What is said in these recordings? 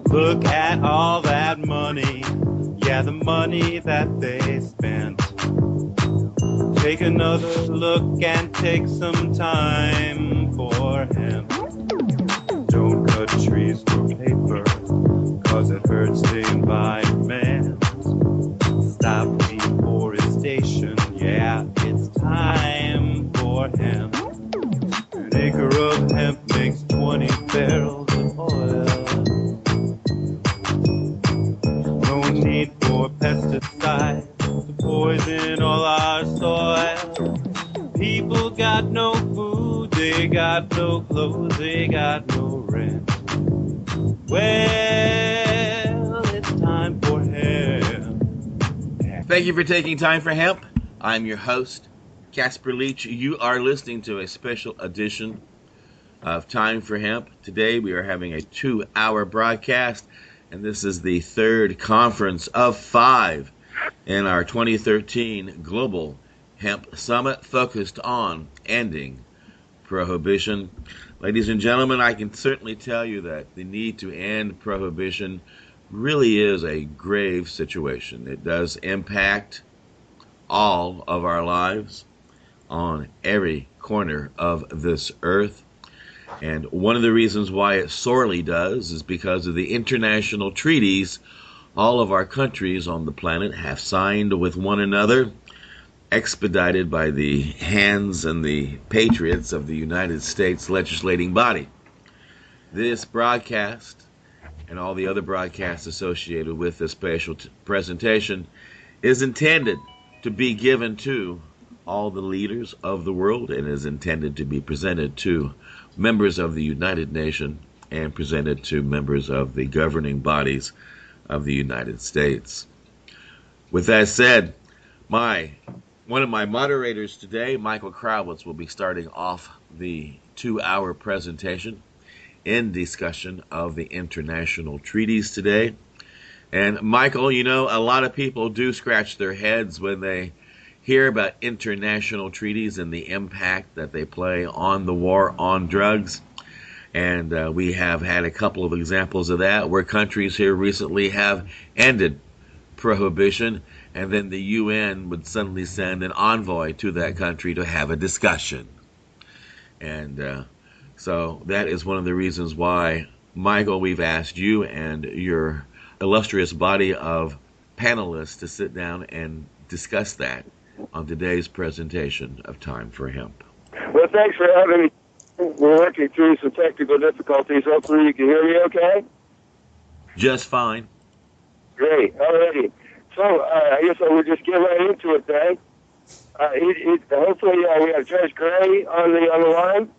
Look at all that money, yeah, the money that they spent. Take another look and take some time for hemp. Don't cut trees for paper, cause it hurts the environment. Stop deforestation, yeah, it's time for hemp. An acre of hemp makes 20 barrels of oil. No need for pesticides to poison all our soil. People got no food, they got no clothes, they got no rent. Well, it's time for hemp. Thank you for taking time for hemp. I'm your host, Casper Leach. You are listening to a special edition of Time for Hemp. Today we are having a 2-hour broadcast, and this is the third conference of 5 in our 2013 Global Hemp Summit focused on ending prohibition. Ladies and gentlemen, I can certainly tell you that the need to end prohibition really is a grave situation. It does impact all of our lives on every corner of this earth. And one of the reasons why it sorely does is because of the international treaties all of our countries on the planet have signed with one another, expedited by the hands and the patriots of the United States legislating body. This broadcast and all the other broadcasts associated with this special presentation is intended to be given to all the leaders of the world and is intended to be presented to members of the United Nations and presented to members of the governing bodies of the United States. With that said, one of my moderators today, Michael Krawitz, will be starting off the 2-hour presentation in discussion of the international treaties today. And Michael, you know, a lot of people do scratch their heads when they hear about international treaties and the impact that they play on the war on drugs. And we have had a couple of examples of that where countries here recently have ended prohibition, and then the UN would suddenly send an envoy to that country to have a discussion. And so that is one of the reasons why, Michael, we've asked you and your illustrious body of panelists to sit down and discuss that on today's presentation of Time for Hemp. Well, thanks for having me. We're working through some technical difficulties. Hopefully you can hear me okay? Just fine. Great. Alrighty. So I guess I would just get right into it then. Hopefully we have Judge Gray on the line.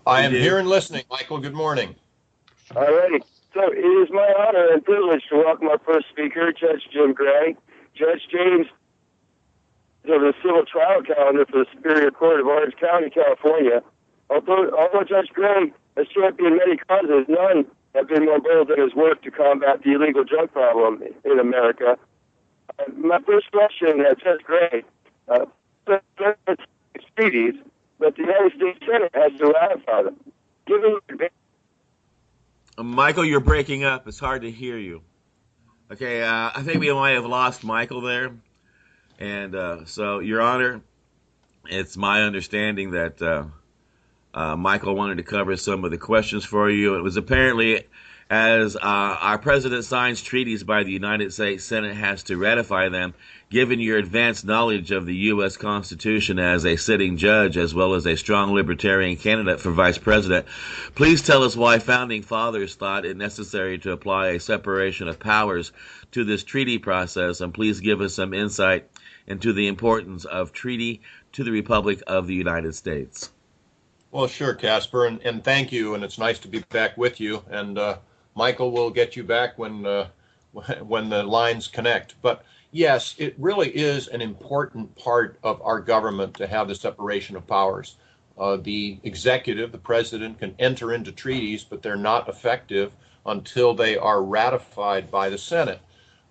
I am here and listening, Michael. Good morning. Alrighty. So it is my honor and privilege to welcome our first speaker, Judge Jim Gray. Judge James of the civil trial calendar for the Superior Court of Orange County, California. Although Judge Gray has championed many causes, none have been more bold than his work to combat the illegal drug problem in America. My first question, Judge Gray, treaties, but the United States Senate has to ratify them. Given Michael, you're breaking up. It's hard to hear you. Okay, I think we might have lost Michael there. And so, Your Honor, it's my understanding that Michael wanted to cover some of the questions for you. It was apparently, as our president signs treaties by the United States Senate has to ratify them, given your advanced knowledge of the U.S. Constitution as a sitting judge as well as a strong libertarian candidate for vice president, please tell us why founding fathers thought it necessary to apply a separation of powers to this treaty process, and please give us some insight into the importance of treaty to the Republic of the United States. Well, sure, Casper, and thank you, and it's nice to be back with you. And Michael will get you back when the lines connect. But yes, it really is an important part of our government to have the separation of powers. The executive, the president, can enter into treaties, but they're not effective until they are ratified by the Senate.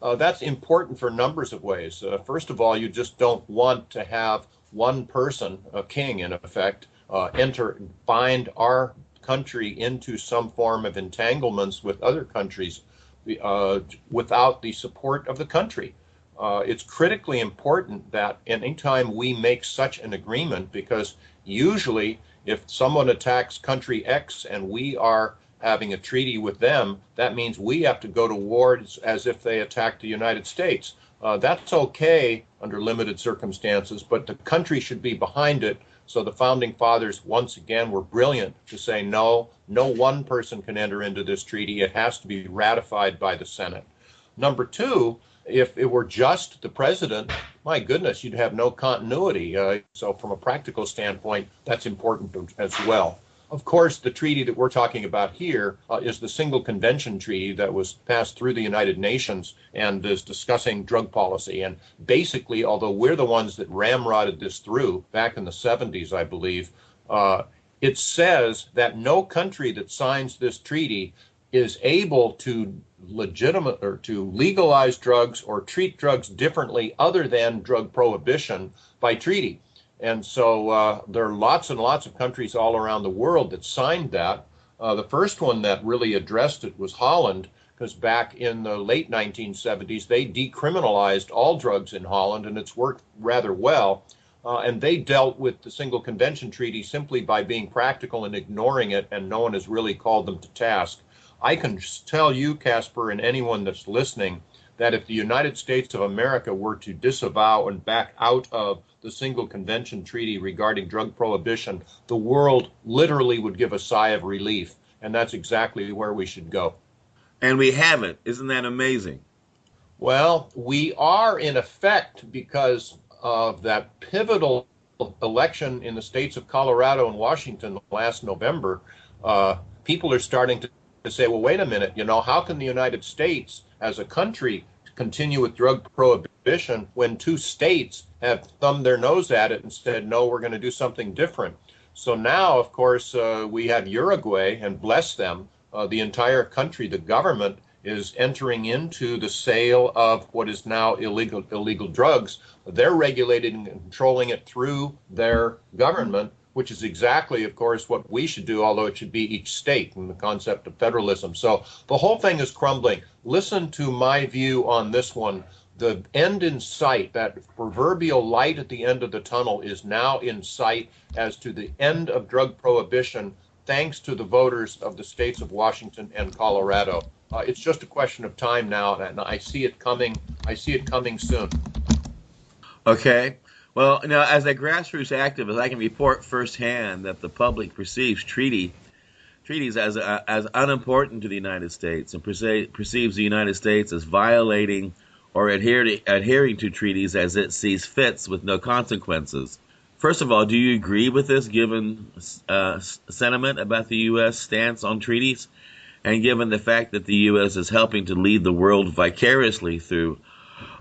That's important for numbers of ways. First of all, you just don't want to have one person, a king in effect, bind our country into some form of entanglements with other countries without the support of the country. It's critically important that anytime we make such an agreement, because usually if someone attacks country X and we are having a treaty with them, that means we have to go to war as if they attacked the United States. That's okay under limited circumstances, but the country should be behind it. So the founding fathers, once again, were brilliant to say, no one person can enter into this treaty. It has to be ratified by the Senate. Number two, if it were just the president, my goodness, you'd have no continuity. So from a practical standpoint, that's important as well. Of course, the treaty that we're talking about here is the Single Convention Treaty that was passed through the United Nations and is discussing drug policy. And basically, although we're the ones that ramrodded this through back in the 70s, I believe, it says that no country that signs this treaty is able to legalize drugs or treat drugs differently other than drug prohibition by treaty. And so there are lots and lots of countries all around the world that signed that. The first one that really addressed it was Holland, because back in the late 1970s, they decriminalized all drugs in Holland, and it's worked rather well. And they dealt with the Single Convention Treaty simply by being practical and ignoring it, and no one has really called them to task. I can tell you, Casper, and anyone that's listening, that if the United States of America were to disavow and back out of the Single Convention Treaty regarding drug prohibition, the world literally would give a sigh of relief, and that's exactly where we should go. And we haven't. Isn't that amazing? Well, we are in effect because of that pivotal election in the states of Colorado and Washington last November. People are starting to say, well, wait a minute, how can the United States as a country continue with drug prohibition when two states have thumbed their nose at it and said, no, we're going to do something different? So now, of course, we have Uruguay, and bless them, the entire country, the government is entering into the sale of what is now illegal drugs. They're regulating and controlling it through their government, which is exactly, of course, what we should do, although it should be each state in the concept of federalism. So the whole thing is crumbling. Listen to my view on this one. The end in sight, that proverbial light at the end of the tunnel, is now in sight as to the end of drug prohibition, thanks to the voters of the states of Washington and Colorado. It's just a question of time now, and I see it coming. I see it coming soon. Okay. Well, now, as a grassroots activist, I can report firsthand that the public perceives treaties as unimportant to the United States and perceives the United States as violating or adhering to treaties as it sees fits with no consequences. First of all, do you agree with this given sentiment about the U.S. stance on treaties, and given the fact that the U.S. is helping to lead the world vicariously through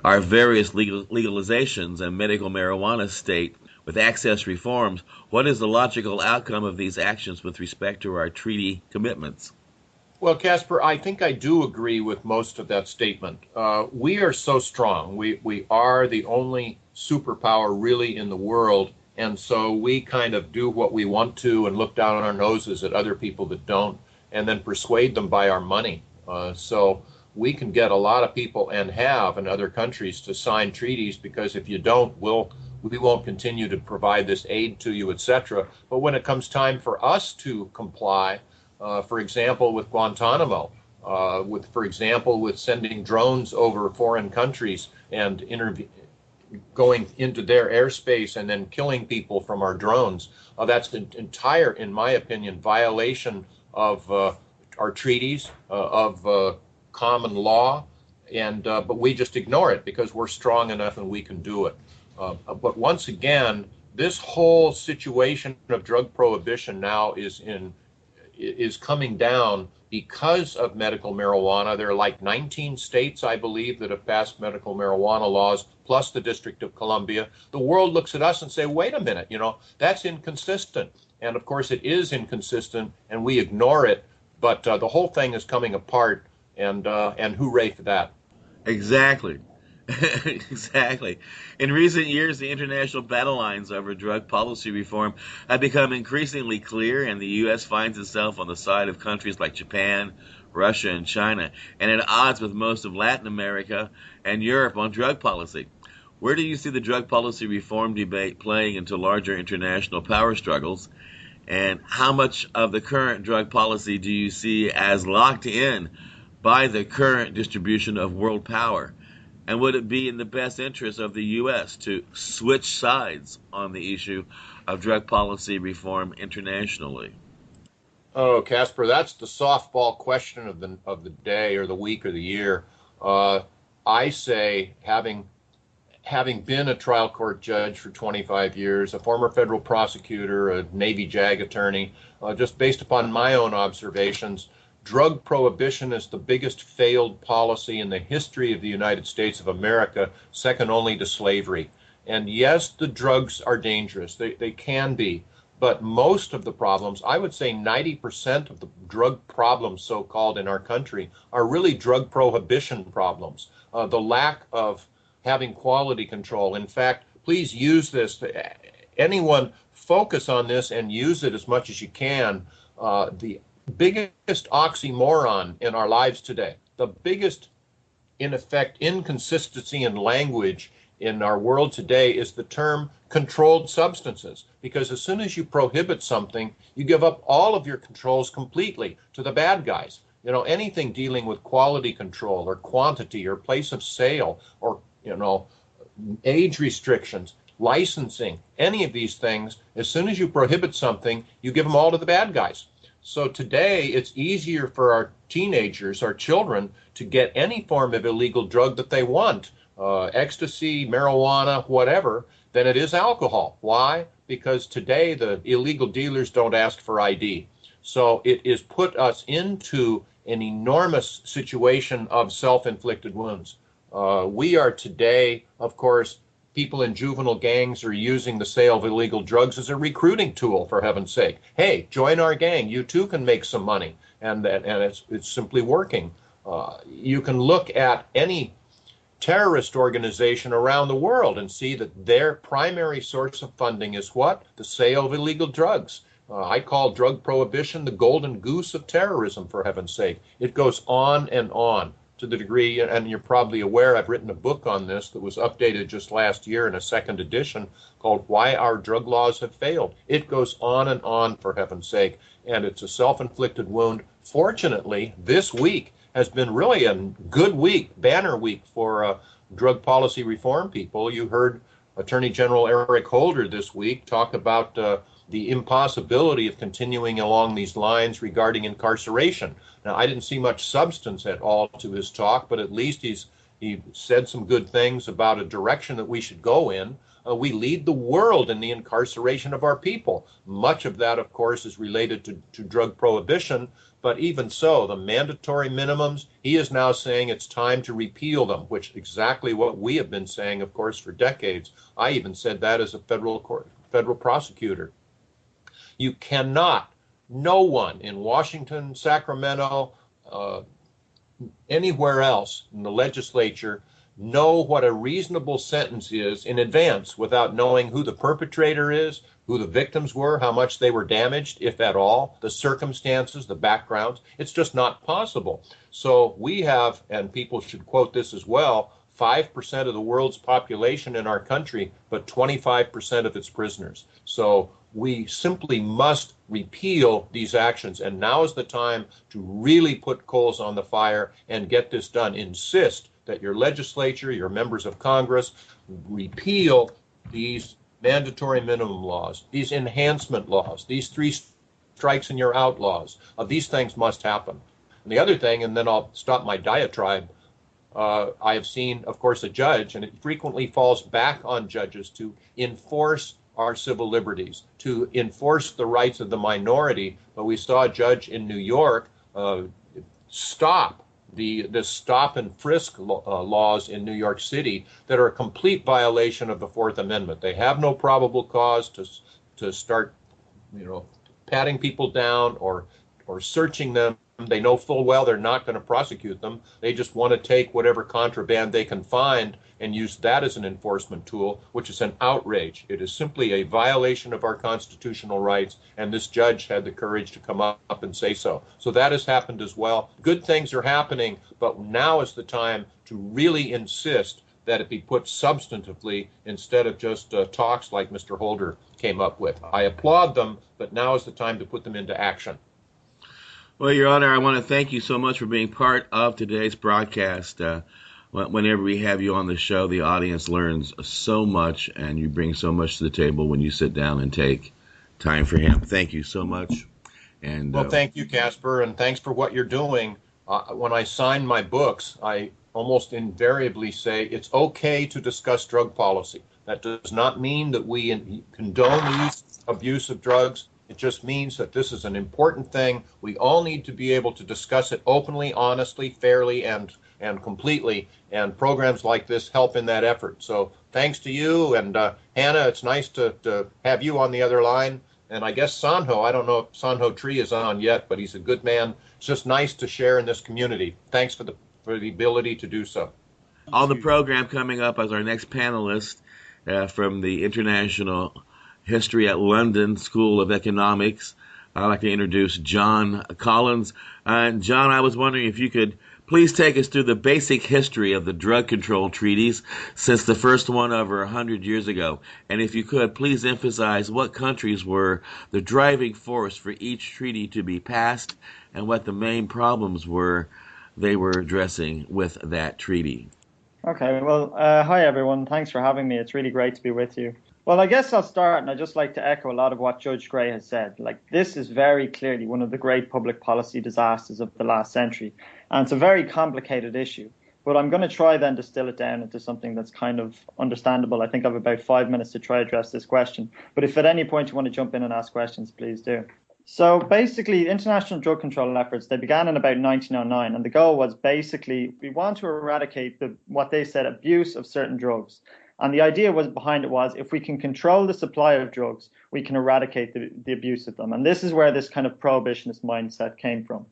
our various legalizations and medical marijuana state with access reforms, what is the logical outcome of these actions with respect to our treaty commitments? Well, Casper, I think I do agree with most of that statement. We are so strong. We are the only superpower really in the world, and so we kind of do what we want to and look down on our noses at other people that don't, and then persuade them by our money. So we can get a lot of people, and have in other countries, to sign treaties, because if you don't, we won't continue to provide this aid to you, etc. But when it comes time for us to comply, for example, with Guantanamo, for example, with sending drones over foreign countries and going into their airspace and then killing people from our drones, that's an entire, in my opinion, violation of our treaties, of common law, but we just ignore it because we're strong enough and we can do it. But once again, this whole situation of drug prohibition now is coming down because of medical marijuana. There are like 19 states, I believe, that have passed medical marijuana laws, plus the District of Columbia. The world looks at us and say, wait a minute, that's inconsistent. And of course it is inconsistent, and we ignore it, but the whole thing is coming apart. And hooray for that. Exactly. Exactly. In recent years, the international battle lines over drug policy reform have become increasingly clear, and the U.S. finds itself on the side of countries like Japan, Russia, and China, and at odds with most of Latin America and Europe on drug policy. Where do you see the drug policy reform debate playing into larger international power struggles? And how much of the current drug policy do you see as locked in by the current distribution of world power? And would it be in the best interest of the U.S. to switch sides on the issue of drug policy reform internationally? Oh, Casper, that's the softball question of the day or the week or the year. I say, having been a trial court judge for 25 years, a former federal prosecutor, a Navy JAG attorney, just based upon my own observations, drug prohibition is the biggest failed policy in the history of the United States of America, second only to slavery. And yes, the drugs are dangerous. They can be. But most of the problems, I would say 90% of the drug problems, so-called, in our country are really drug prohibition problems. The lack of having quality control. In fact, please use this. Anyone focus on this and use it as much as you can. The biggest oxymoron in our lives today, the biggest, in effect, inconsistency in language in our world today is the term controlled substances. Because as soon as you prohibit something, you give up all of your controls completely to the bad guys. You know, anything dealing with quality control or quantity or place of sale or, you know, age restrictions, licensing, any of these things, as soon as you prohibit something, you give them all to the bad guys. So today, it's easier for our teenagers, our children, to get any form of illegal drug that they want, ecstasy, marijuana, whatever, than it is alcohol. Why? Because today the illegal dealers don't ask for ID. So it has put us into an enormous situation of self-inflicted wounds. We are today, of course, people in juvenile gangs are using the sale of illegal drugs as a recruiting tool, for heaven's sake. Hey, join our gang. You too can make some money. And it's simply working. You can look at any terrorist organization around the world and see that their primary source of funding is what? The sale of illegal drugs. I call drug prohibition the golden goose of terrorism, for heaven's sake. It goes on and on. To the degree, and you're probably aware, I've written a book on this that was updated just last year in a second edition called Why Our Drug Laws Have Failed. It goes on and on, for heaven's sake, and it's a self-inflicted wound. Fortunately, this week has been really a good week, banner week for drug policy reform people. You heard Attorney General Eric Holder this week talk about the impossibility of continuing along these lines regarding incarceration. Now, I didn't see much substance at all to his talk, but at least he said some good things about a direction that we should go in. We lead the world in the incarceration of our people. Much of that, of course, is related to drug prohibition, but even so, the mandatory minimums, he is now saying it's time to repeal them, which is exactly what we have been saying, of course, for decades. I even said that as a federal prosecutor. You cannot, no one in Washington, Sacramento, anywhere else in the legislature, know what a reasonable sentence is in advance without knowing who the perpetrator is, who the victims were, how much they were damaged, if at all, the circumstances, the backgrounds. It's just not possible. So we have, and people should quote this as well, 5% of the world's population in our country, but 25% of its prisoners. So we simply must repeal these actions. And now is the time to really put coals on the fire and get this done. Insist that your legislature, your members of Congress, repeal these mandatory minimum laws, these enhancement laws, these 3 strikes and you're out laws. These things must happen. And the other thing, and then I'll stop my diatribe, I have seen, of course, a judge, and it frequently falls back on judges to enforce our civil liberties, to enforce the rights of the minority. But we saw a judge in New York stop the stop and frisk laws in New York City that are a complete violation of the Fourth Amendment. They have no probable cause to start, patting people down or searching them They know full well they're not going to prosecute them. They just want to take whatever contraband they can find and use that as an enforcement tool, which is an outrage. It is simply a violation of our constitutional rights, and this judge had the courage to come up and say so. So that has happened as well. Good things are happening, but now is the time to really insist that it be put substantively instead of just talks like Mr. Holder came up with. I applaud them, but now is the time to put them into action. Well, Your Honor, I want to thank you so much for being part of today's broadcast. Whenever we have you on the show, the audience learns so much, and you bring so much to the table when you sit down and take time for hemp. Thank you so much. And well, thank you, Casper, and thanks for what you're doing. When I sign my books, I almost invariably say it's okay to discuss drug policy. That does not mean that we condone the abuse of drugs. It just means that this is an important thing. We all need to be able to discuss it openly, honestly, fairly, and completely. And programs like this help in that effort. So thanks to you. And Hannah, it's nice to have you on the other line. And I guess Sanho, I don't know if Sanho Tree is on yet, but he's a good man. It's just nice to share in this community. Thanks for the ability to do so. On the program coming up as our next panelist from the International History at London School of Economics, I'd like to introduce John Collins. John, I was wondering if you could please take us through the basic history of the drug control treaties since the first one over 100 years ago. And if you could, please emphasize what countries were the driving force for each treaty to be passed and what the main problems were they were addressing with that treaty. Okay, well, hi everyone. Thanks for having me. It's really great to be with you. Well, I guess I'll start, and I'd just like to echo a lot of what Judge Gray has said. Like, this is very clearly one of the great public policy disasters of the last century, and it's a very complicated issue. But I'm going to try then distill it down into something that's kind of understandable. I think I have about 5 minutes to try to address this question. But if at any point you want to jump in and ask questions, please do. So basically, international drug control efforts, they began in about 1909, and the goal was basically we want to eradicate what they said abuse of certain drugs. And the idea behind it was if we can control the supply of drugs, we can eradicate the abuse of them. And this is where this kind of prohibitionist mindset came from.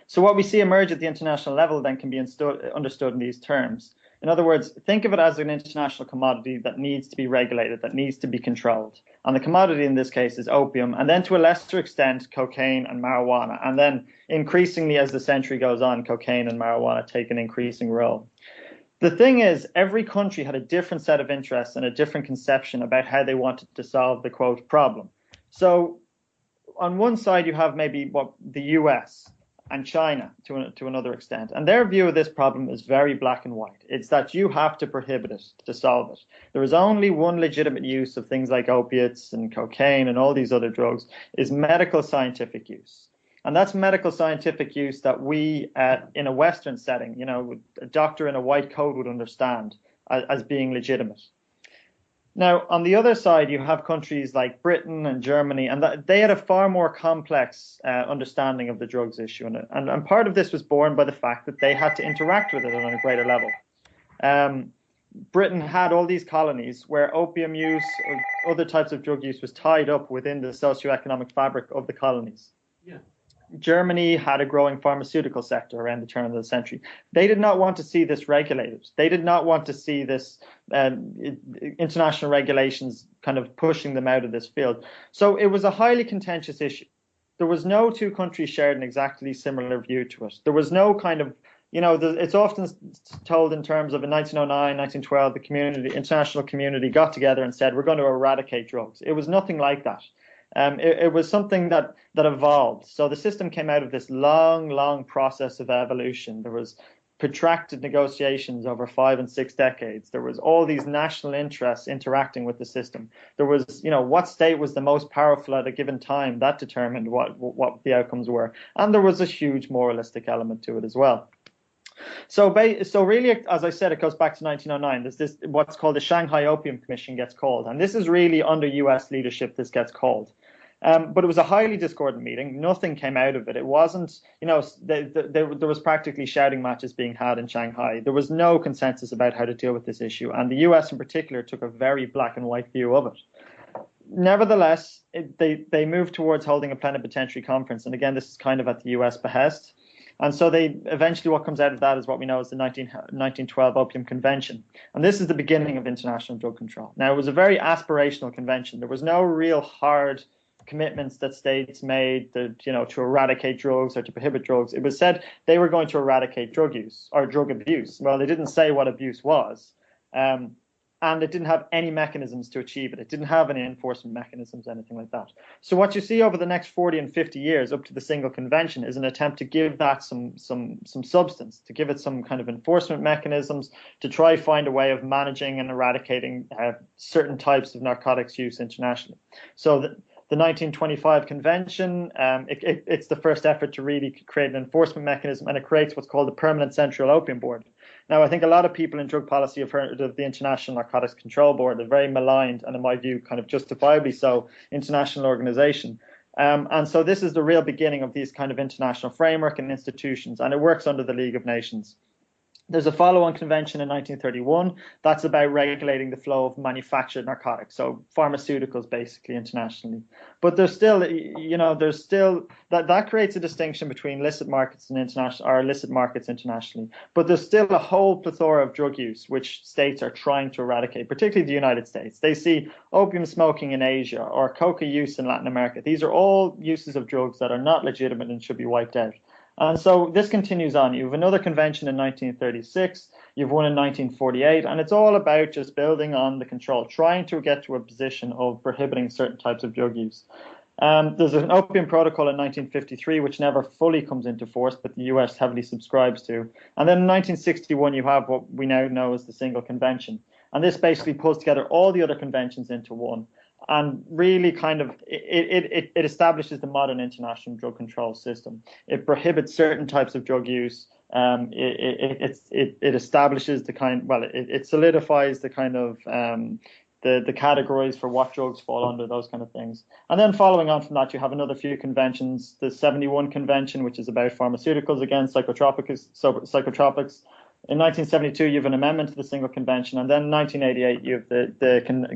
So what we see emerge at the international level then can be understood in these terms. In other words, think of it as an international commodity that needs to be regulated, that needs to be controlled. And the commodity in this case is opium, and then to a lesser extent, cocaine and marijuana. And then increasingly as the century goes on, cocaine and marijuana take an increasing role. The thing is, every country had a different set of interests and a different conception about how they wanted to solve the, quote, problem. So on one side, you have maybe the US and China to another extent. And their view of this problem is very black and white. It's that you have to prohibit it to solve it. There is only one legitimate use of things like opiates and cocaine and all these other drugs is medical scientific use. And that's medical scientific use that we, in a Western setting, a doctor in a white coat would understand as being legitimate. Now, on the other side, you have countries like Britain and Germany, and they had a far more complex understanding of the drugs issue. And part of this was born by the fact that they had to interact with it on a greater level. Britain had all these colonies where opium use or other types of drug use was tied up within the socioeconomic fabric of the colonies. Yeah. Germany had a growing pharmaceutical sector around the turn of the century. They did not want to see this regulated. They did not want to see this international regulations kind of pushing them out of this field. So it was a highly contentious issue. There was no two countries shared an exactly similar view to it. There was no kind of, it's often told in terms of in 1909, 1912, the international community got together and said, we're going to eradicate drugs. It was nothing like that. It was something that evolved. So the system came out of this long process of evolution. There was protracted negotiations over 5 and 6 decades. There was all these national interests interacting with the system. There was, what state was the most powerful at a given time. That determined what the outcomes were. And there was a huge moralistic element to it as well. So really, as I said, it goes back to 1909. There's this, what's called the Shanghai Opium Commission gets called. And this is really under US leadership this gets called. But it was a highly discordant meeting. Nothing came out of it. It wasn't, there was practically shouting matches being had in Shanghai. There was no consensus about how to deal with this issue. And the US in particular took a very black and white view of it. Nevertheless, they moved towards holding a plenipotentiary conference. And again, this is kind of at the US behest. And so eventually what comes out of that is what we know as the 1912 Opium Convention. And this is the beginning of international drug control. Now, it was a very aspirational convention. There was no real hard commitments that states made to eradicate drugs or to prohibit drugs. It was said they were going to eradicate drug use or drug abuse. Well, they didn't say what abuse was. And it didn't have any mechanisms to achieve it. It didn't have any enforcement mechanisms, anything like that. So what you see over the next 40 and 50 years up to the single convention is an attempt to give that some substance, to give it some kind of enforcement mechanisms, to try find a way of managing and eradicating certain types of narcotics use internationally. So the 1925 convention, it's the first effort to really create an enforcement mechanism, and it creates what's called the Permanent Central Opium Board. Now, I think a lot of people in drug policy have heard of the International Narcotics Control Board, a very maligned, and in my view, kind of justifiably so, international organization. And so this is the real beginning of these kind of international framework and institutions, and it works under the League of Nations. There's a follow-on convention in 1931 that's about regulating the flow of manufactured narcotics, so pharmaceuticals basically internationally. But there's still, that creates a distinction between illicit markets and illicit markets internationally. But there's still a whole plethora of drug use which states are trying to eradicate, particularly the United States. They see opium smoking in Asia or coca use in Latin America. These are all uses of drugs that are not legitimate and should be wiped out. And so this continues on. You have another convention in 1936, you've one in 1948, and it's all about just building on the control, trying to get to a position of prohibiting certain types of drug use. There's an opium protocol in 1953, which never fully comes into force, but the US heavily subscribes to. And then in 1961, you have what we now know as the Single Convention. And this basically pulls together all the other conventions into one. And really kind of it establishes the modern international drug control system. It prohibits certain types of drug use. It establishes it solidifies the kind of the categories for what drugs fall under, those kind of things. And then following on from that, you have another few conventions. The 71 convention, which is about pharmaceuticals, again, psychotropics. In 1972, you have an amendment to the Single Convention, and then in 1988, you have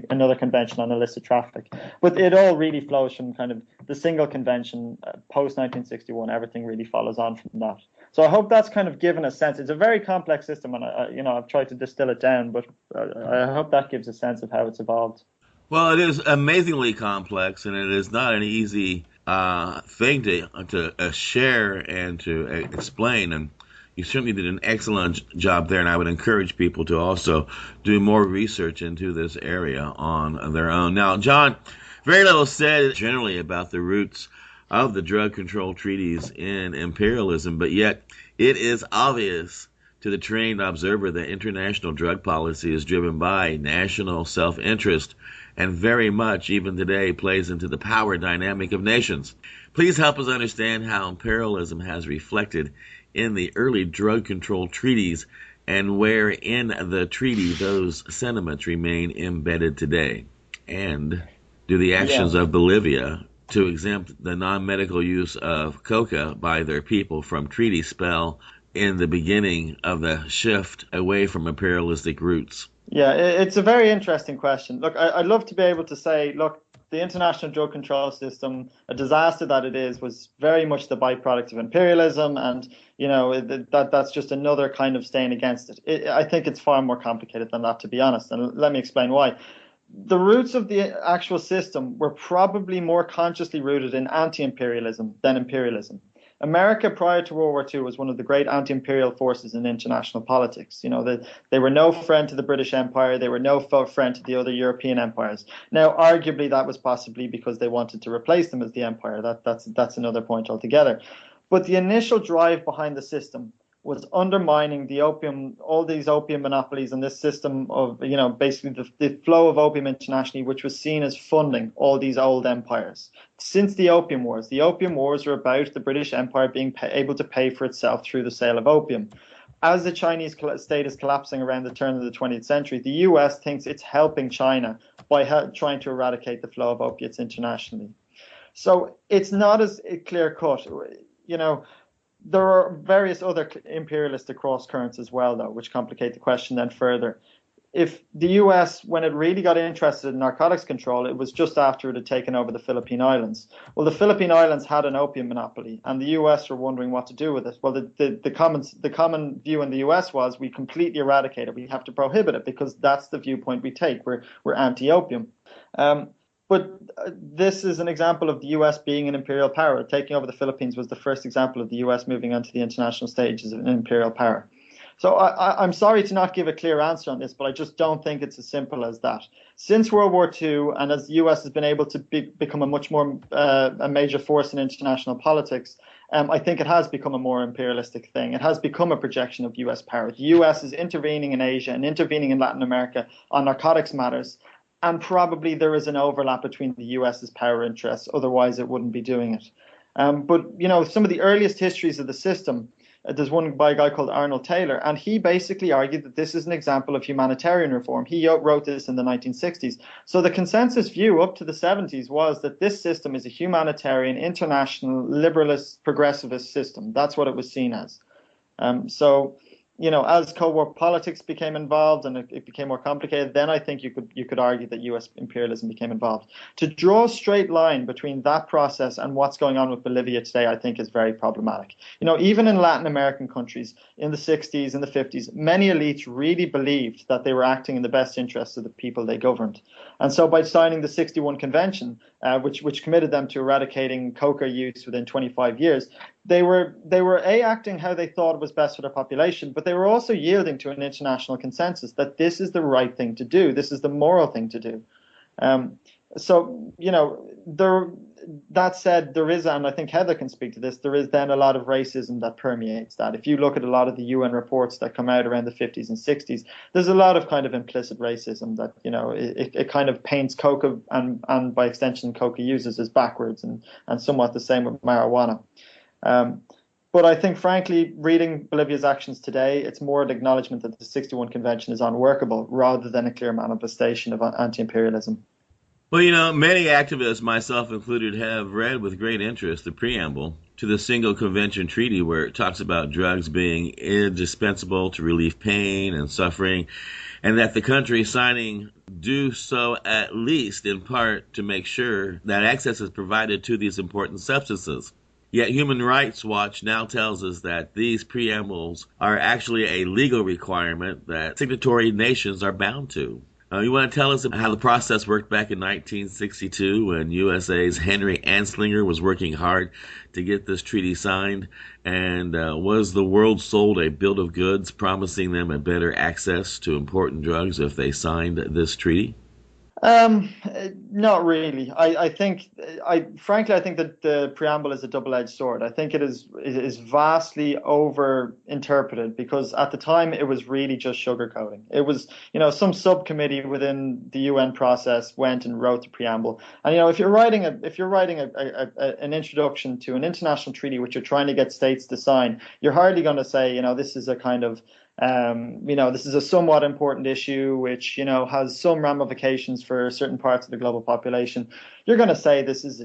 another convention on illicit traffic. But it all really flows from kind of the Single Convention, post-1961. Everything really follows on from that. So I hope that's kind of given a sense. It's a very complex system, and I've tried to distill it down, but I hope that gives a sense of how it's evolved. Well, it is amazingly complex, and it is not an easy thing to share and to explain. And you certainly did an excellent job there, and I would encourage people to also do more research into this area on their own. Now, John, very little said generally about the roots of the drug control treaties in imperialism, but yet it is obvious to the trained observer that international drug policy is driven by national self-interest and very much, even today, plays into the power dynamic of nations. Please help us understand how imperialism has reflected in the early drug control treaties and where in the treaty those sentiments remain embedded today. And do the actions of Bolivia to exempt the non-medical use of coca by their people from treaty spell in the beginning of the shift away from imperialistic roots? Yeah, it's a very interesting question. Look, I'd love to be able to say, look, the international drug control system, a disaster that it is, was very much the byproduct of imperialism, and that's just another kind of stain against it. I think it's far more complicated than that, to be honest, and let me explain why. The roots of the actual system were probably more consciously rooted in anti-imperialism than imperialism. America prior to World War II was one of the great anti-imperial forces in international politics. They were no friend to the British Empire. They were no friend to the other European empires. Now, arguably, that was possibly because they wanted to replace them as the empire. That's another point altogether. But the initial drive behind the system was undermining all these opium monopolies and this system of, basically the flow of opium internationally, which was seen as funding all these old empires. Since the Opium Wars were about the British Empire being able to pay for itself through the sale of opium. As the Chinese state is collapsing around the turn of the 20th century, the US thinks it's helping China by trying to eradicate the flow of opiates internationally. So it's not as clear cut, There are various other imperialistic cross currents as well, though, which complicate the question then further. if the US, when it really got interested in narcotics control, it was just after it had taken over the Philippine Islands. Well, the Philippine Islands had an opium monopoly, and the US were wondering what to do with it. Well, the common view in the US was we completely eradicate it. We have to prohibit it because that's the viewpoint we take. We're anti-opium. But this is an example of the US being an imperial power. Taking over the Philippines was the first example of the US moving onto the international stage as an imperial power. So I'm sorry to not give a clear answer on this, but I just don't think it's as simple as that. Since World War II, and as the US has been able to become a much more a major force in international politics, I think it has become a more imperialistic thing. It has become a projection of US power. The US is intervening in Asia and intervening in Latin America on narcotics matters, and probably there is an overlap between the US's power interests. Otherwise, it wouldn't be doing it. But some of the earliest histories of the system, there's one by a guy called Arnold Taylor, and he basically argued that this is an example of humanitarian reform. He wrote this in the 1960s. So the consensus view up to the 70s was that this system is a humanitarian, international, liberalist, progressivist system. That's what it was seen as. As Cold War politics became involved and it became more complicated, then I think you could argue that U.S. imperialism became involved. To draw a straight line between that process and what's going on with Bolivia today, I think is very problematic. Even in Latin American countries in the 60s and the 50s, many elites really believed that they were acting in the best interests of the people they governed. And so by signing the 61 Convention, which committed them to eradicating coca use within 25 years, they were acting how they thought was best for their population, but they were also yielding to an international consensus that this is the right thing to do. This is the moral thing to do. That said, there is, and I think Heather can speak to this, there is then a lot of racism that permeates that. If you look at a lot of the UN reports that come out around the 50s and 60s, there's a lot of kind of implicit racism that, it kind of paints coca and by extension coca users as backwards and somewhat the same with marijuana. But I think, frankly, reading Bolivia's actions today, it's more an acknowledgement that the 61 Convention is unworkable rather than a clear manifestation of anti-imperialism. Well, many activists, myself included, have read with great interest the preamble to the Single Convention Treaty, where it talks about drugs being indispensable to relieve pain and suffering, and that the countries signing do so at least in part to make sure that access is provided to these important substances. Yet Human Rights Watch now tells us that these preambles are actually a legal requirement that signatory nations are bound to. You want to tell us how the process worked back in 1962 when USA's Henry Anslinger was working hard to get this treaty signed? And was the world sold a bill of goods promising them a better access to important drugs if they signed this treaty? Not really. Frankly, I think that the preamble is a double-edged sword. I think it is vastly over-interpreted because at the time it was really just sugarcoating. It was, some subcommittee within the UN process went and wrote the preamble. And if you're writing an introduction to an international treaty which you're trying to get states to sign, you're hardly going to say, this is a kind of this is a somewhat important issue which, has some ramifications for certain parts of the global population. You're going to say this is,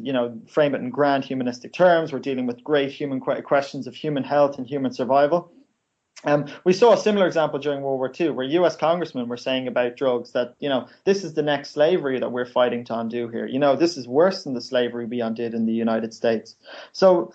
frame it in grand humanistic terms. We're dealing with great human questions of human health and human survival. We saw a similar example during World War II where US congressmen were saying about drugs that, this is the next slavery that we're fighting to undo here. This is worse than the slavery we undid in the United States. So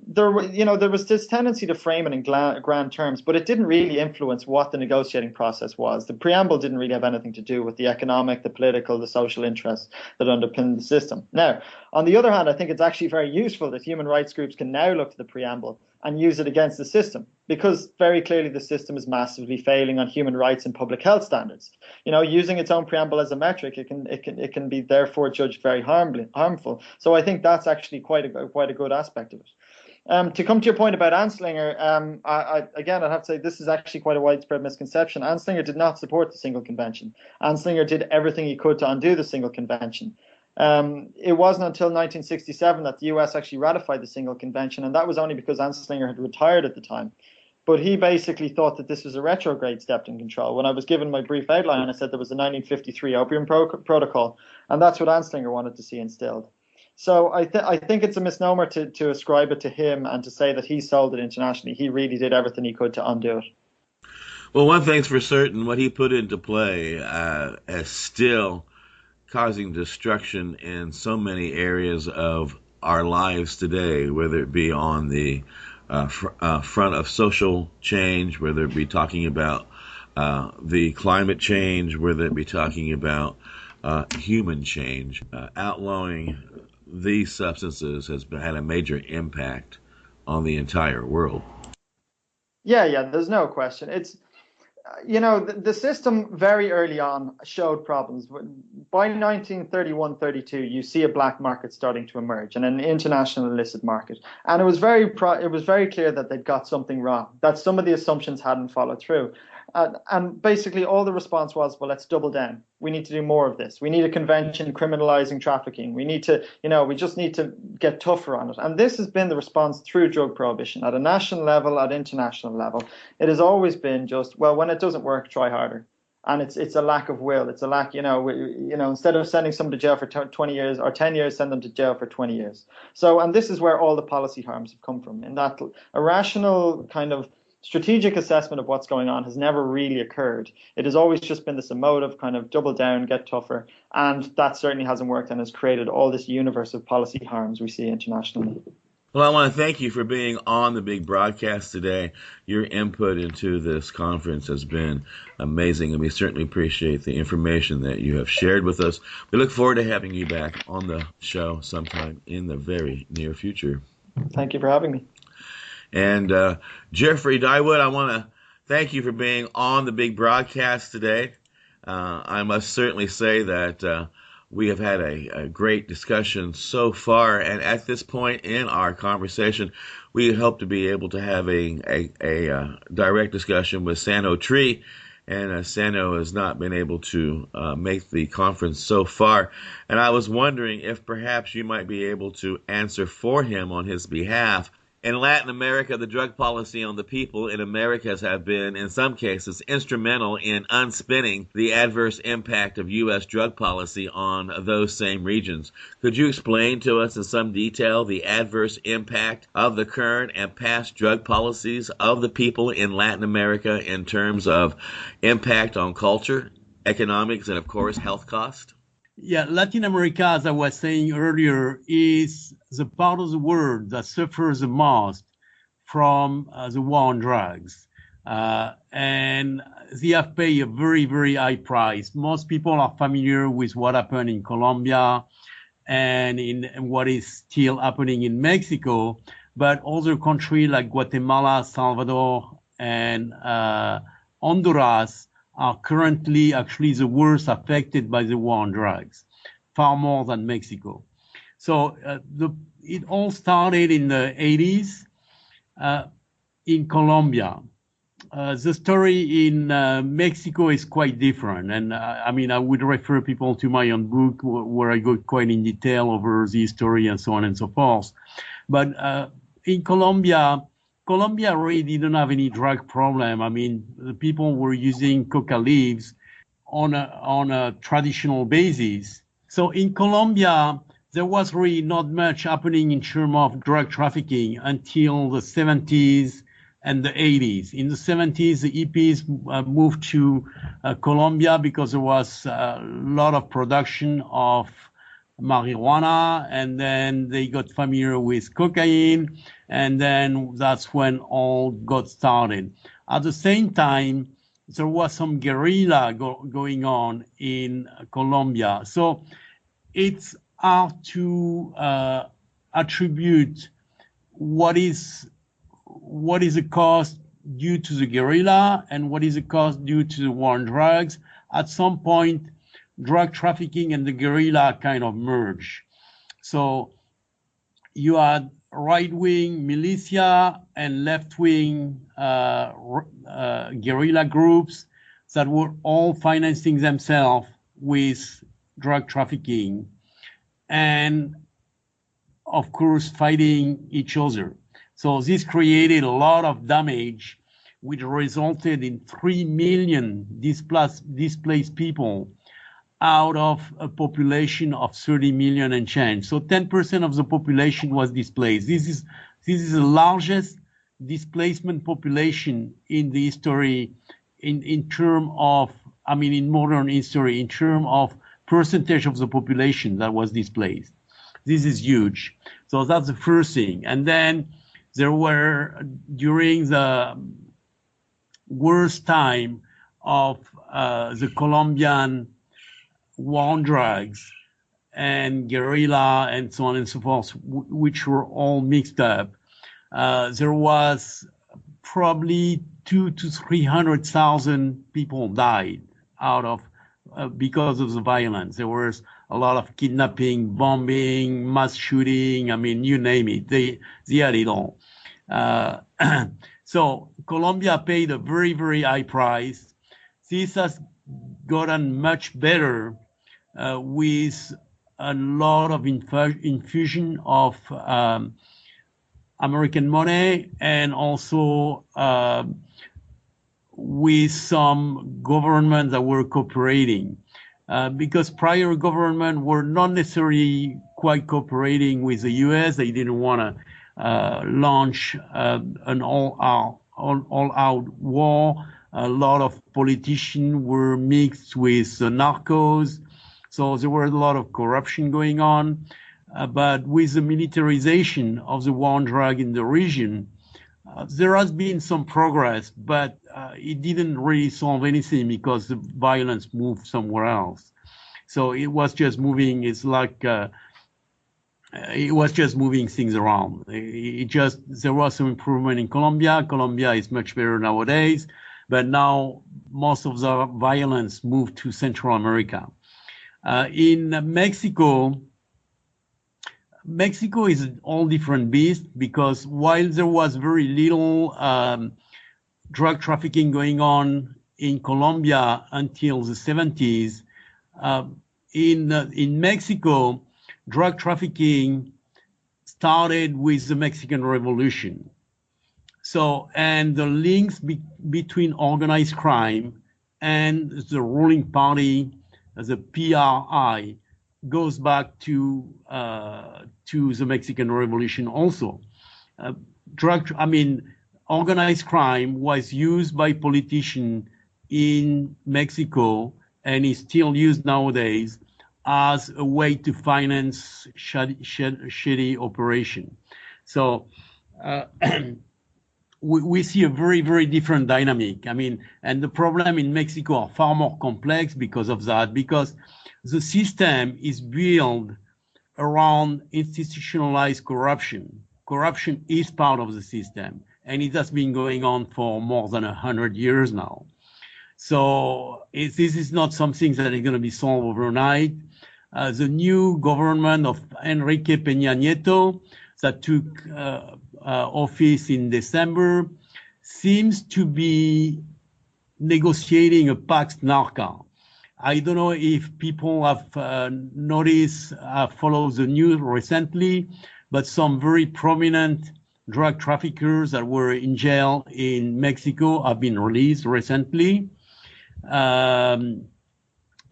there was this tendency to frame it in grand terms, but it didn't really influence what the negotiating process was. The preamble didn't really have anything to do with the economic, the political, the social interests that underpin the system. Now, on the other hand, I think it's actually very useful that human rights groups can now look to the preamble and use it against the system, because very clearly the system is massively failing on human rights and public health standards. Using its own preamble as a metric, it can be therefore judged very harmful. So I think that's actually quite a good aspect of it. To come to your point about Anslinger, I'd have to say this is actually quite a widespread misconception. Anslinger did not support the Single Convention. Anslinger did everything he could to undo the Single Convention. It wasn't until 1967 that the US actually ratified the Single Convention, and that was only because Anslinger had retired at the time. But he basically thought that this was a retrograde step in control. When I was given my brief outline, I said there was a 1953 Opium Protocol, and that's what Anslinger wanted to see instilled. So I think it's a misnomer to ascribe it to him and to say that he sold it internationally. He really did everything he could to undo it. Well, one thing's for certain, what he put into play is still causing destruction in so many areas of our lives today, whether it be on the front of social change, whether it be talking about the climate change, whether it be talking about human change. Outlawing these substances has had a major impact on the entire world. Yeah, there's no question. It's, the system very early on showed problems. By 1931-32, you see a black market starting to emerge and an international illicit market. And it was very clear that they'd got something wrong, that some of the assumptions hadn't followed through. And basically all the response was, well, let's double down. We need to do more of this. We need a convention criminalizing trafficking. We need to, we just need to get tougher on it. And this has been the response through drug prohibition at a national level, at international level. It has always been just, well, when it doesn't work, try harder. And it's a lack of will. It's a lack, instead of sending someone to jail for 20 years or 10 years, send them to jail for 20 years. So, and this is where all the policy harms have come from, in that a rational kind of strategic assessment of what's going on has never really occurred. It has always just been this emotive kind of double down, get tougher, and that certainly hasn't worked and has created all this universe of policy harms we see internationally. Well, I want to thank you for being on the big broadcast today. Your input into this conference has been amazing, and we certainly appreciate the information that you have shared with us. We look forward to having you back on the show sometime in the very near future. Thank you for having me. And Jeffery, Dhywood, I want to thank you for being on the big broadcast today. I must certainly say that we have had a great discussion so far, and at this point in our conversation, we hope to be able to have a direct discussion with Sanho Tree, and Sanho has not been able to make the conference so far. And I was wondering if perhaps you might be able to answer for him on his behalf. In Latin America, the drug policy on the people in Americas have been, in some cases, instrumental in unspinning the adverse impact of U.S. drug policy on those same regions. Could you explain to us in some detail the adverse impact of the current and past drug policies of the people in Latin America in terms of impact on culture, economics, and, of course, health cost? Yeah, Latin America, as I was saying earlier, is the part of the world that suffers the most from the war on drugs. And they have paid a very, very high price. Most people are familiar with what happened in Colombia and in what is still happening in Mexico, but other countries like Guatemala, Salvador, and Honduras are currently actually the worst affected by the war on drugs, far more than Mexico. So it all started in the 80s in Colombia. The story in Mexico is quite different. And I would refer people to my own book where I go quite in detail over the history and so on and so forth. But in Colombia really didn't have any drug problem. The people were using coca leaves on a traditional basis. So in Colombia, there was really not much happening in terms of drug trafficking until the 70s and the 80s. In the 70s, the hippies moved to Colombia because there was a lot of production of marijuana, and then they got familiar with cocaine, and then that's when all got started. At the same time, there was some guerrilla going on in Colombia. So it's hard to attribute what is the cost due to the guerrilla and what is the cost due to the war on drugs. At some point, drug trafficking and the guerrilla kind of merge. So you had right-wing militia and left-wing guerrilla groups that were all financing themselves with drug trafficking and, of course, fighting each other. So this created a lot of damage, which resulted in 3 million displaced people out of a population of 30 million and change. So 10% of the population was displaced. This is the largest displacement population in the history in term of, I mean, in modern history, in term of percentage of the population that was displaced. This is huge. So that's the first thing. And then there were, during the worst time of the Colombian war on drugs and guerrilla and so on and so forth, which were all mixed up, there was probably 200,000 to 300,000 people died out of because of the violence. There was a lot of kidnapping, bombing, mass shooting. I mean, you name it. They had it all. So Colombia paid a very, very high price. This has gotten much better with a lot of infusion of American money, and also with some governments that were cooperating, because prior government were not necessarily quite cooperating with the U.S. They didn't want to launch an all-out war. A lot of politicians were mixed with the narcos, so there were a lot of corruption going on. But with the militarization of the war on drug in the region, there has been some progress, but it didn't really solve anything because the violence moved somewhere else. So it was just moving. It's like it was just moving things around. There was some improvement in Colombia. Colombia is much better nowadays, but now most of the violence moved to Central America. In Mexico is an all different beast, because while there was very little drug trafficking going on in Colombia until the 70s, in Mexico, drug trafficking started with the Mexican Revolution. So, and the links between organized crime and the ruling party, the PRI, goes back to the Mexican Revolution also. Organized crime was used by politicians in Mexico and is still used nowadays as a way to finance shady operation. So we see a very, very different dynamic. I mean, and the problem in Mexico are far more complex because of that, because the system is built around institutionalized corruption. Corruption is part of the system, and it has been going on for more than 100 years now. So this is not something that is going to be solved overnight. The new government of Enrique Peña Nieto that took office in December seems to be negotiating a Pax Narca. I don't know if people have noticed, followed the news recently, but some very prominent drug traffickers that were in jail in Mexico have been released recently. And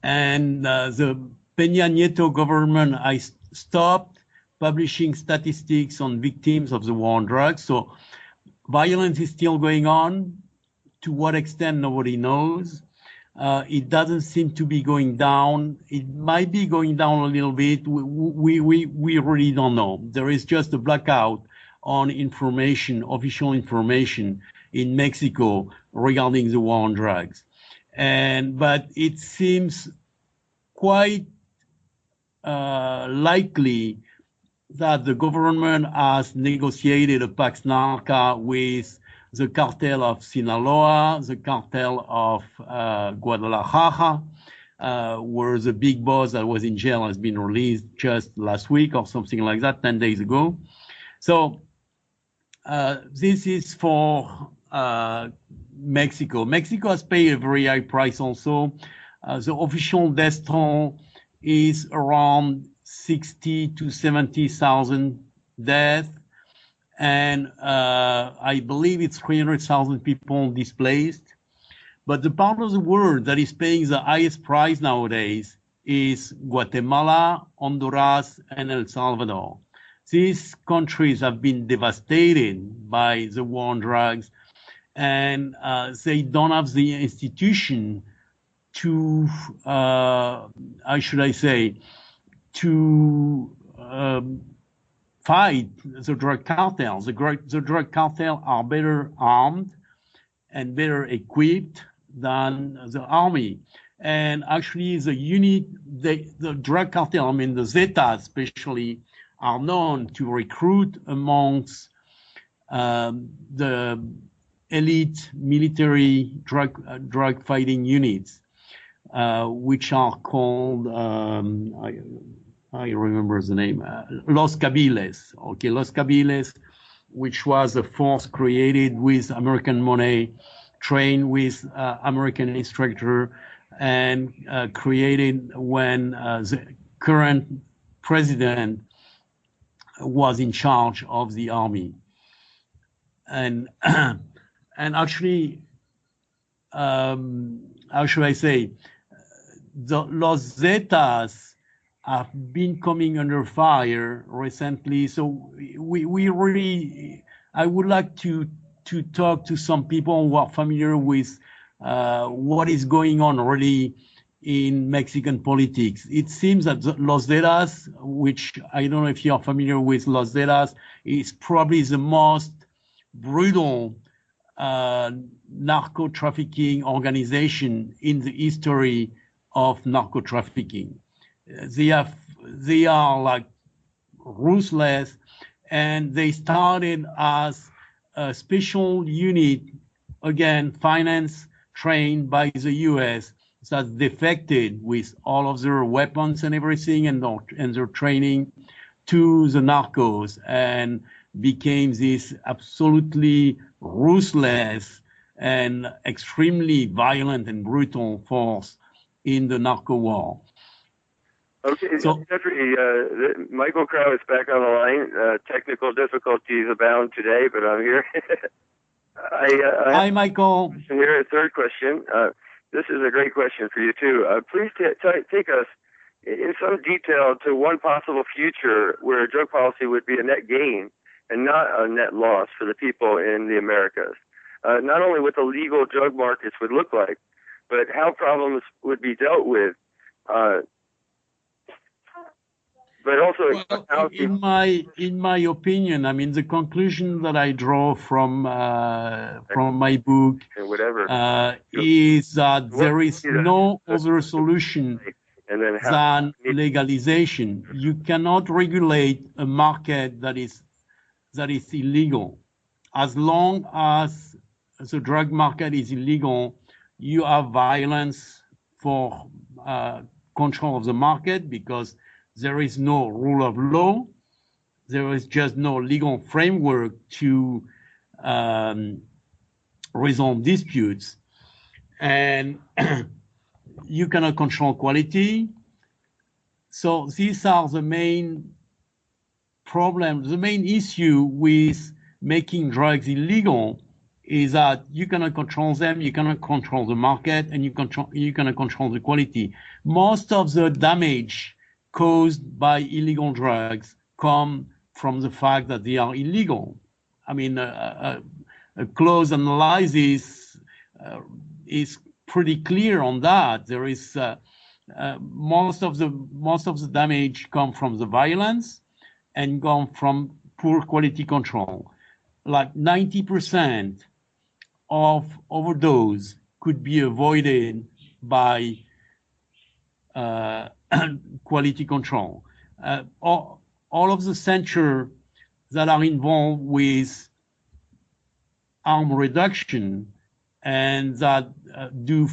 the Peña Nieto government stopped publishing statistics on victims of the war on drugs. So violence is still going on. To what extent, nobody knows. It doesn't seem to be going down. It might be going down a little bit. We really don't know. There is just a blackout on information, official information in Mexico regarding the war on drugs. But it seems quite likely that the government has negotiated a Pax Narca with the cartel of Sinaloa, the cartel of Guadalajara, where the big boss that was in jail has been released just last week or something like that, 10 days ago. So this is for Mexico. Mexico has paid a very high price also. The official death toll is around 60 to 70,000 deaths. And I believe it's 300,000 people displaced. But the part of the world that is paying the highest price nowadays is Guatemala, Honduras, and El Salvador. These countries have been devastated by the war on drugs, and they don't have the institution to, how should I say, to fight the drug cartels. The drug cartel are better armed and better equipped than the army. And actually, the drug cartel, I mean the Zetas especially, are known to recruit amongst the elite military drug fighting units, which are called, I remember the name, Los Cabiles. Okay, Los Cabiles, which was a force created with American money, trained with American instructor, and created when the current president was in charge of the army. And and actually, how should I say, the Los Zetas have been coming under fire recently. So we really, I would like to talk to some people who are familiar with what is going on really in Mexican politics. It seems that Los Zetas, which I don't know if you are familiar with Los Zetas, is probably the most brutal narco trafficking organization in the history of narco trafficking. They are like ruthless, and they started as a special unit, again, financed, trained by the U.S., that defected with all of their weapons and everything and their training to the narcos and became this absolutely ruthless and extremely violent and brutal force in the narco war. Okay, so, Jeffrey, Michael Krawitz back on the line. Technical difficulties abound today, but I'm here. Hi, Michael. Here, a third question. This is a great question for you, too. Please take us in some detail to one possible future where drug policy would be a net gain and not a net loss for the people in the Americas. Not only what the legal drug markets would look like, but how problems would be dealt with. But also, well, in my opinion, I mean, the conclusion that I draw from my book is that there is no other solution than legalization. You cannot regulate a market that is illegal. As long as the drug market is illegal, you have violence for control of the market because there is no rule of law. There is just no legal framework to resolve disputes. And you cannot control quality. So these are the main problems. The main issue with making drugs illegal is that you cannot control them, you cannot control the market, and you cannot control the quality. Most of the damage caused by illegal drugs come from the fact that they are illegal. I mean, a close analysis is pretty clear on that. There is most of the damage come from the violence and come from poor quality control. Like 90% of overdose could be avoided by quality control. All of the centers that are involved with harm reduction and that do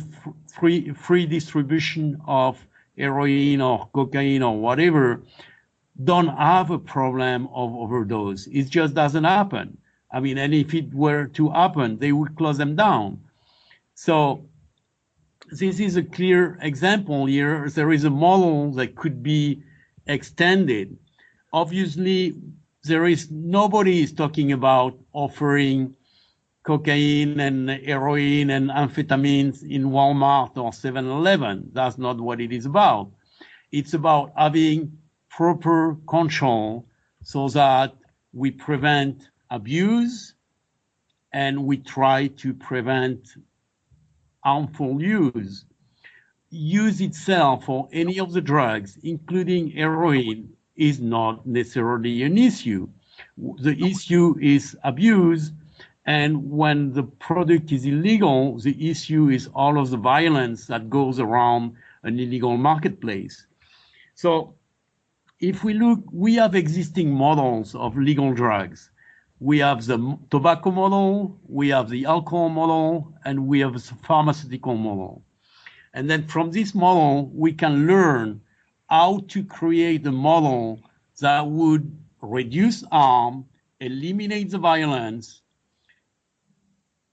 free distribution of heroin or cocaine or whatever don't have a problem of overdose. It just doesn't happen. I mean, and if it were to happen, they would close them down. So this is a clear example here. There is a model that could be extended. Obviously, nobody is talking about offering cocaine and heroin and amphetamines in Walmart or 7-Eleven. That's not what it is about. It's about having proper control so that we prevent abuse and we try to prevent harmful use. Use itself for any of the drugs, including heroin, is not necessarily an issue. The issue is abuse, and when the product is illegal, the issue is all of the violence that goes around an illegal marketplace. So if we look, we have existing models of legal drugs. We have the tobacco model, we have the alcohol model, and we have the pharmaceutical model. And then from this model, we can learn how to create a model that would reduce harm, eliminate the violence,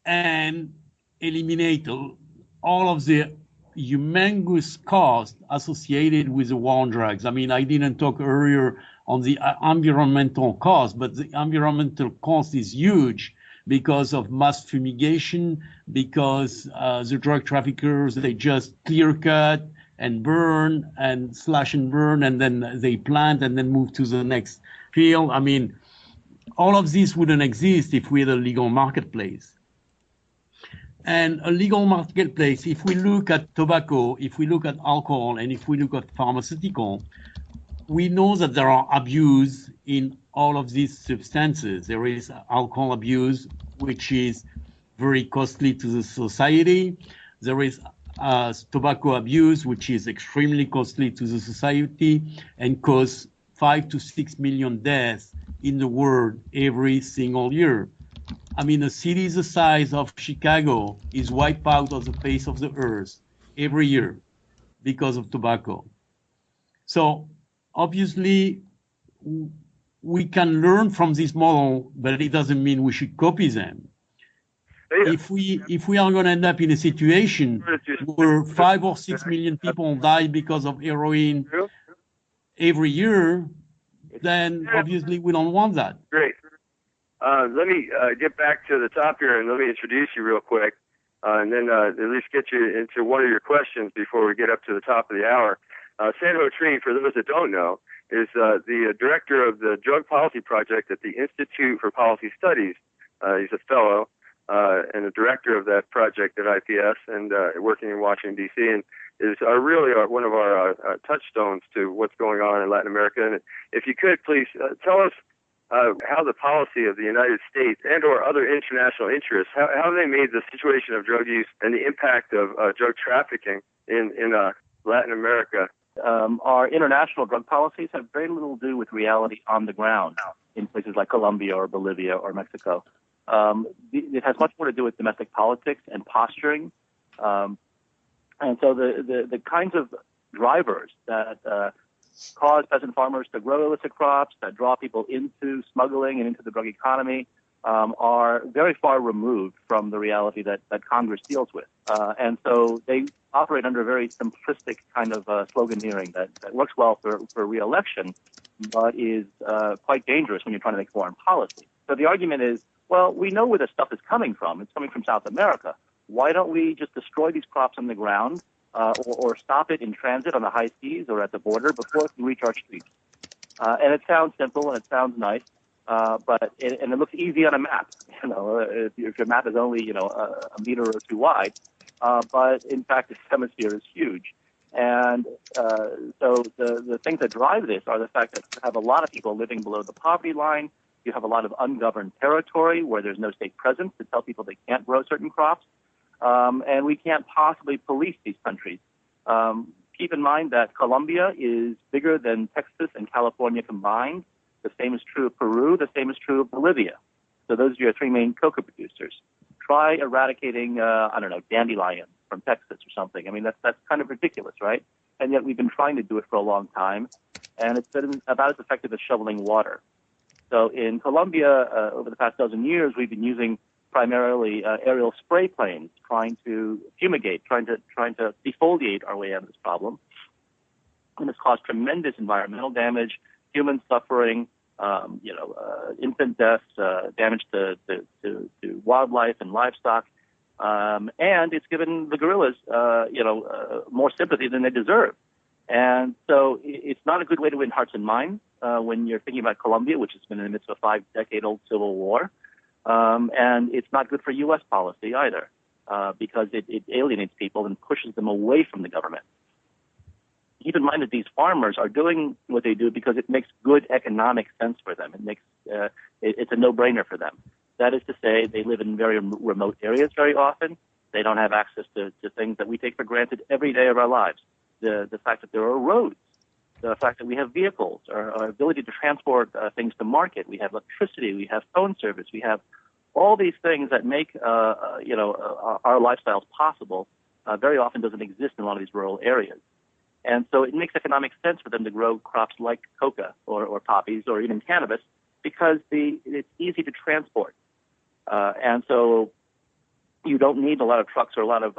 and eliminate all of the humongous cost associated with the war on drugs. I mean, I didn't talk earlier on the environmental cost, but the environmental cost is huge because of mass fumigation, because the drug traffickers, they just clear cut and burn and slash and burn, and then they plant and then move to the next field. I mean, all of this wouldn't exist if we had a legal marketplace. And a legal marketplace, if we look at tobacco, if we look at alcohol, and if we look at pharmaceutical, we know that there are abuse in all of these substances. There is alcohol abuse, which is very costly to the society. There is tobacco abuse, which is extremely costly to the society and causes 5 to 6 million deaths in the world every single year. I mean, a city the size of Chicago is wiped out of the face of the earth every year because of tobacco. So obviously, we can learn from this model, but it doesn't mean we should copy them. If we are going to end up in a situation where 5 or 6 million people die because of heroin every year, then obviously we don't want that. Great. Let me get back to the top here and let me introduce you real quick, and then at least get you into one of your questions before we get up to the top of the hour. Sanho, for those that don't know, is the director of the Drug Policy Project at the Institute for Policy Studies. He's a fellow and a director of that project at IPS and working in Washington, D.C., and is really one of our touchstones to what's going on in Latin America. And if you could, please tell us how the policy of the United States and or other international interests, how they made the situation of drug use and the impact of drug trafficking in Latin America. Our international drug policies have very little to do with reality on the ground in places like Colombia or Bolivia or Mexico. It has much more to do with domestic politics and posturing. And so the kinds of drivers that cause peasant farmers to grow illicit crops, that draw people into smuggling and into the drug economy, are very far removed from the reality that Congress deals with. And so they operate under a very simplistic kind of sloganeering that works well for re-election, but is quite dangerous when you're trying to make foreign policy. So the argument is, well, we know where the stuff is coming from. It's coming from South America. Why don't we just destroy these crops on the ground or stop it in transit on the high seas or at the border before it can reach our streets? And it sounds simple and it sounds nice, but it looks easy on a map. You know, if your map is only a meter or two wide, but in fact this hemisphere is huge. And so the things that drive this are the fact that you have a lot of people living below the poverty line. You have a lot of ungoverned territory where there's no state presence to tell people they can't grow certain crops. And we can't possibly police these countries. Keep in mind that Colombia is bigger than Texas and California combined. The same is true of Peru. The same is true of Bolivia. So those are your three main cocoa producers. Try eradicating, dandelions from Texas or something. I mean, that's kind of ridiculous, right? And yet we've been trying to do it for a long time, and it's been about as effective as shoveling water. So in Colombia, over the past dozen years, we've been using primarily aerial spray planes, trying to fumigate, trying to defoliate our way out of this problem. And it's caused tremendous environmental damage, human suffering, infant deaths, damage to wildlife and livestock, and it's given the guerrillas, more sympathy than they deserve. And so it's not a good way to win hearts and minds when you're thinking about Colombia, which has been in the midst of a 5-decade-old civil war. And it's not good for U.S. policy either, because it alienates people and pushes them away from the government. Keep in mind that these farmers are doing what they do because it makes good economic sense for them. It's a no-brainer for them. That is to say, they live in very remote areas very often. They don't have access to things that we take for granted every day of our lives. The fact that there are roads, the fact that we have vehicles, our ability to transport things to market, we have electricity, we have phone service, we have all these things that make our lifestyles possible. Very often doesn't exist in a lot of these rural areas. And so it makes economic sense for them to grow crops like coca or poppies or even cannabis because it's easy to transport. And so you don't need a lot of trucks or a lot of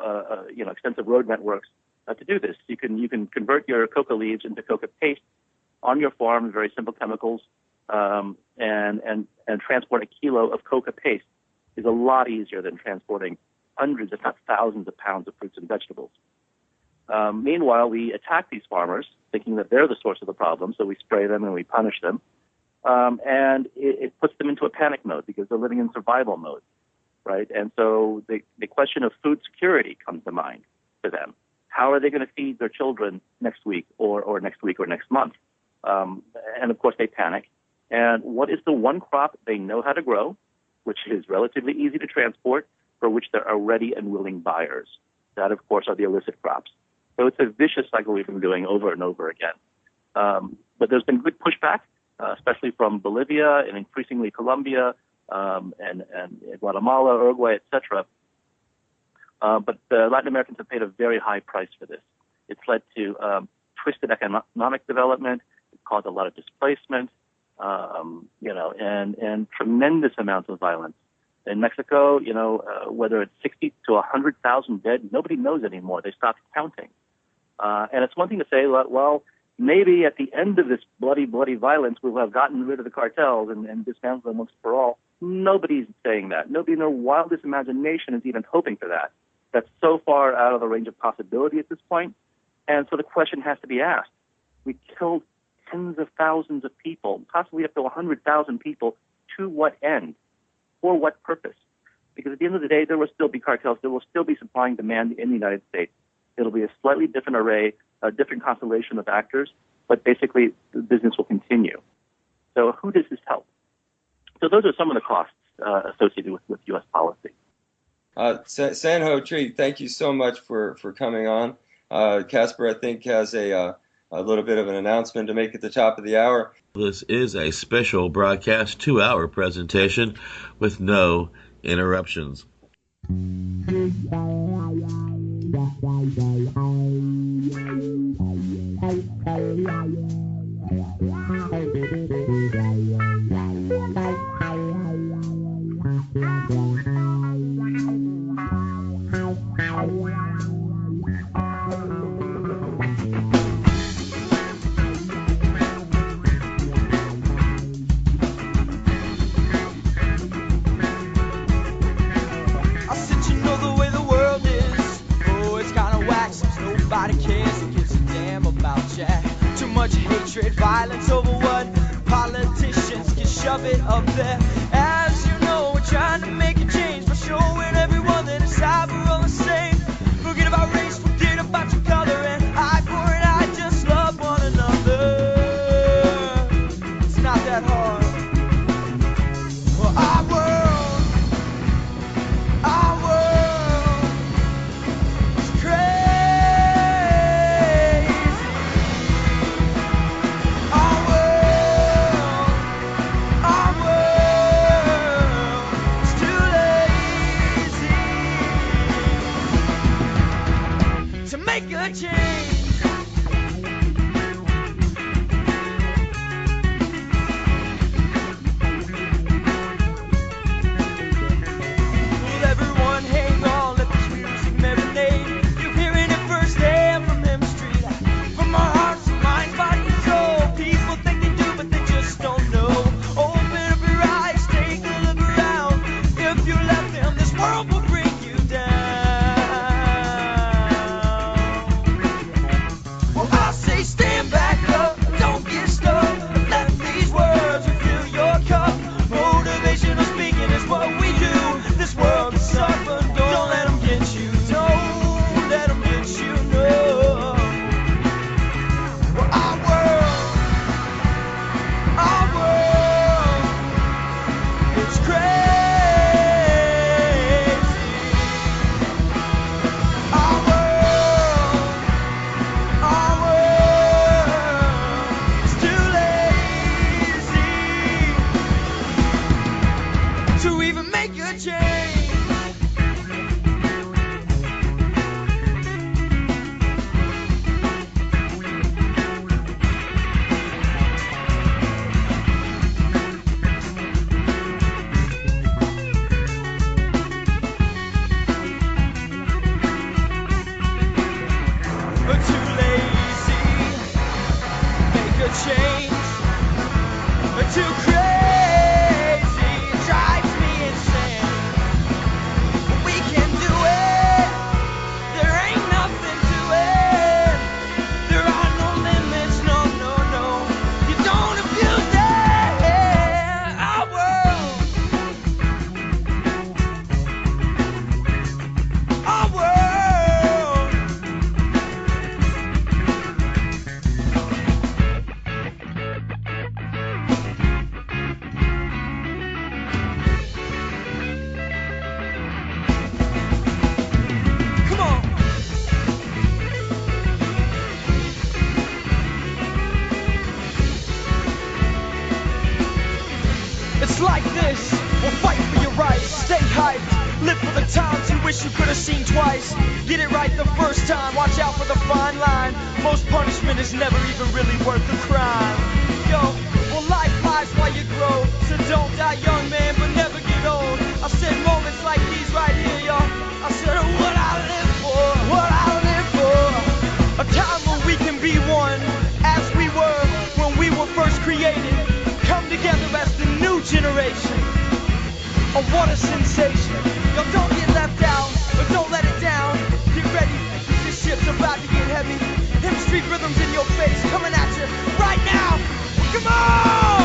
extensive road networks to do this. You can convert your coca leaves into coca paste on your farm, very simple chemicals, and transport a kilo of coca paste is a lot easier than transporting hundreds, if not thousands, of pounds of fruits and vegetables. Meanwhile, we attack these farmers, thinking that they're the source of the problem, so we spray them and we punish them. And it puts them into a panic mode because they're living in survival mode, right? And so the question of food security comes to mind for them. How are they going to feed their children next week or next week or next month? And, of course, they panic. And what is the one crop they know how to grow, which is relatively easy to transport, for which there are ready and willing buyers? That, of course, are the illicit crops. So it's a vicious cycle we've been doing over and over again. But there's been good pushback, especially from Bolivia and increasingly Colombia and Guatemala, Uruguay, etc. But the Latin Americans have paid a very high price for this. It's led to twisted economic development. It's caused a lot of displacement, and tremendous amounts of violence. In Mexico, whether it's 60 to 100,000 dead, nobody knows anymore. They stopped counting. And it's one thing to say, well, maybe at the end of this bloody violence, we'll have gotten rid of the cartels and dismantled them once for all. Nobody's saying that. Nobody in their wildest imagination is even hoping for that. That's so far out of the range of possibility at this point. And so the question has to be asked. We killed tens of thousands of people, possibly up to 100,000 people. To what end? For what purpose? Because at the end of the day, there will still be cartels. There will still be supply and demand in the United States. It'll be a slightly different array, a different constellation of actors, but basically the business will continue. So who does this help? So those are some of the costs associated with U.S. policy. Sanho Tree, thank you so much for coming on. Casper, I think, has a little bit of an announcement to make at the top of the hour. This is a special broadcast 2-hour presentation with no interruptions. Too much hatred, violence over what politicians can shove it up there. As you know, we're trying to make a change by showing everyone that inside we're all the same. Forget about race, forget about your color, and eye for an eye, just love one another. It's not that hard. Well, our world is crazy. Make a change. Will everyone hang on, let this music marinate? You're hearing it firsthand from Hemp Street. From our hearts, minds, body, and soul. People think they do, but they just don't know. Open up your eyes, take a look around. If you let them, this world will break you down. to even make a change. Change, too crazy, it drives me insane. We can do it, there ain't nothing to it. There are no limits, no, no, no. You don't abuse it, our world, our world. It's like this, we'll fight for your rights, stay hyped, live for the times you wish you could have seen twice. Get it right the first time, watch out for the fine line. Most punishment is never even really worth the crime. Yo, well life flies while you grow, so don't die young man, but never get old. I said moments like these right here, yo. I said what I live for, what I live for. A time when we can be one, as we were when we were first created. Come together as the new generation. Oh, what a sensation. Yo, don't get left out, but don't let it down. Get ready, this shit's about to get heavy. Hemp street rhythms in your face, coming at you right now. Come on!